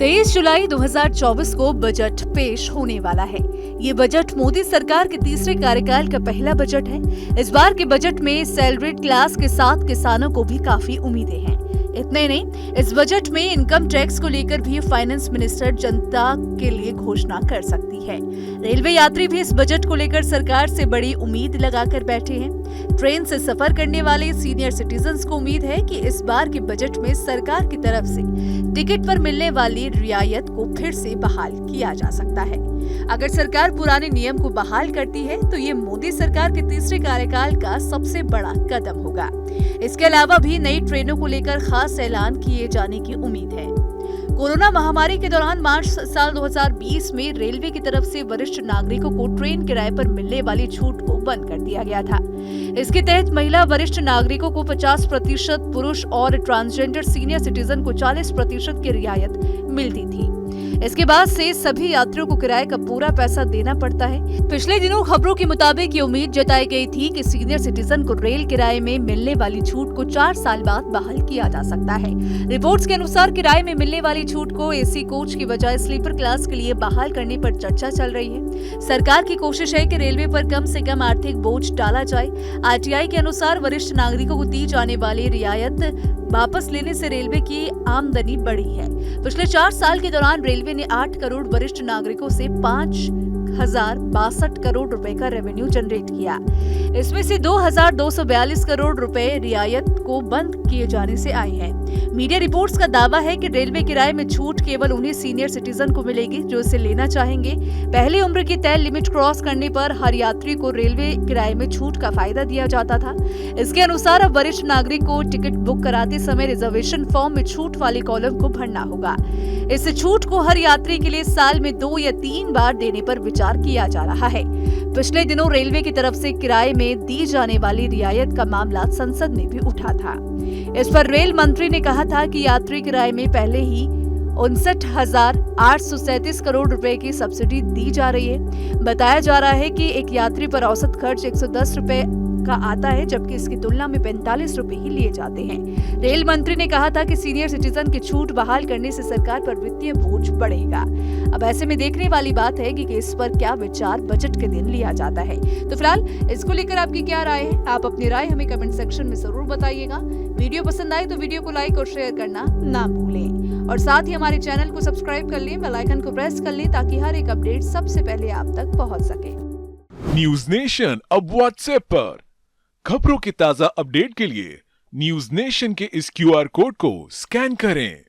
23 जुलाई 2024 को बजट पेश होने वाला है। ये बजट मोदी सरकार के तीसरे कार्यकाल का पहला बजट है। इस बार के बजट में सैलरीड क्लास के साथ किसानों को भी काफी उम्मीदें हैं। इतने नहीं, इस बजट में इनकम टैक्स को लेकर भी फाइनेंस मिनिस्टर जनता के लिए घोषणा कर सकती है। रेलवे यात्री भी इस बजट को लेकर सरकार से बड़ी उम्मीद लगाकर बैठे हैं। ट्रेन से सफर करने वाले सीनियर सिटीजन्स को उम्मीद है कि इस बार के बजट में सरकार की तरफ से टिकट पर मिलने वाली रियायत को फिर से बहाल किया जा सकता है। अगर सरकार पुराने नियम को बहाल करती है तो ये मोदी सरकार के तीसरे कार्यकाल का सबसे बड़ा कदम होगा। इसके अलावा भी नई ट्रेनों को लेकर खास ऐलान किए जाने की उम्मीद है। कोरोना महामारी के दौरान मार्च साल 2020 में रेलवे की तरफ से वरिष्ठ नागरिकों को ट्रेन किराए पर मिलने वाली छूट को बंद कर दिया गया था। इसके तहत महिला वरिष्ठ नागरिकों को 50%, पुरुष और ट्रांसजेंडर सीनियर सिटीजन को 40% की रियायत मिलती थी। इसके बाद से सभी यात्रियों को किराए का पूरा पैसा देना पड़ता है। पिछले दिनों खबरों के मुताबिक ये उम्मीद जताई गई थी कि सीनियर सिटीजन को रेल किराए में मिलने वाली छूट को 4 साल बाद बहाल किया जा सकता है। रिपोर्ट्स के अनुसार किराए में मिलने वाली छूट को एसी कोच की बजाय स्लीपर क्लास के लिए बहाल करने पर चर्चा चल रही है। सरकार की कोशिश है कि रेलवे पर कम से कम आर्थिक बोझ डाला जाए। आरटीआई के अनुसार वरिष्ठ नागरिकों को दी जाने वाली रियायत वापस लेने से रेलवे की आमदनी बढ़ी है। पिछले 4 साल के दौरान रेलवे ने 8 करोड़ वरिष्ठ नागरिकों से 5,062 करोड़ रुपए का रेवेन्यू जनरेट किया। इसमें से 2,242 करोड़ रुपए रियायत को बंद किए जाने से आए हैं। मीडिया रिपोर्ट्स का दावा है कि रेलवे किराए में छूट केवल उन्हीं सीनियर सिटीजन को मिलेगी जो इसे लेना चाहेंगे। पहली उम्र की तय लिमिट क्रॉस करने पर हर यात्री को रेलवे किराए में छूट का फायदा दिया जाता था। इसके अनुसार अब वरिष्ठ नागरिक को टिकट बुक कराते समय रिजर्वेशन फॉर्म में छूट वाले कॉलम को भरना होगा। इस छूट को हर यात्री के लिए साल में 2 या 3 बार देने पर विचार किया जा रहा है। पिछले दिनों रेलवे की तरफ से किराए में दी जाने वाली रियायत का मामला संसद में भी उठा था। इस पर रेल मंत्री ने कहा था कि यात्री किराए में पहले ही 59,837 करोड़ रुपए की सब्सिडी दी जा रही है। बताया जा रहा है कि एक यात्री पर औसत खर्च 110 रुपए का आता है, जबकि इसकी तुलना में 45 रुपए ही लिए जाते हैं। रेल मंत्री ने कहा था कि सीनियर सिटीजन की छूट बहाल करने से सरकार पर वित्तीय बोझ बढ़ेगा। अब ऐसे में देखने वाली बात है कि इस पर क्या विचार बजट के दिन लिया जाता है। तो फिलहाल इसको लेकर आपकी क्या राय है? आप अपनी राय हमें कमेंट सेक्शन में जरूर बताइएगा। वीडियो पसंद आए तो वीडियो को लाइक और शेयर करना ना भूलें और साथ ही हमारे चैनल को सब्सक्राइब कर लें, बेल आइकन को प्रेस कर लें ताकि हर एक अपडेट सबसे पहले आप तक पहुंच सके। न्यूज नेशन अब व्हाट्सएप पर खबरों की ताजा अपडेट के लिए न्यूज नेशन के इस QR कोड को स्कैन करें।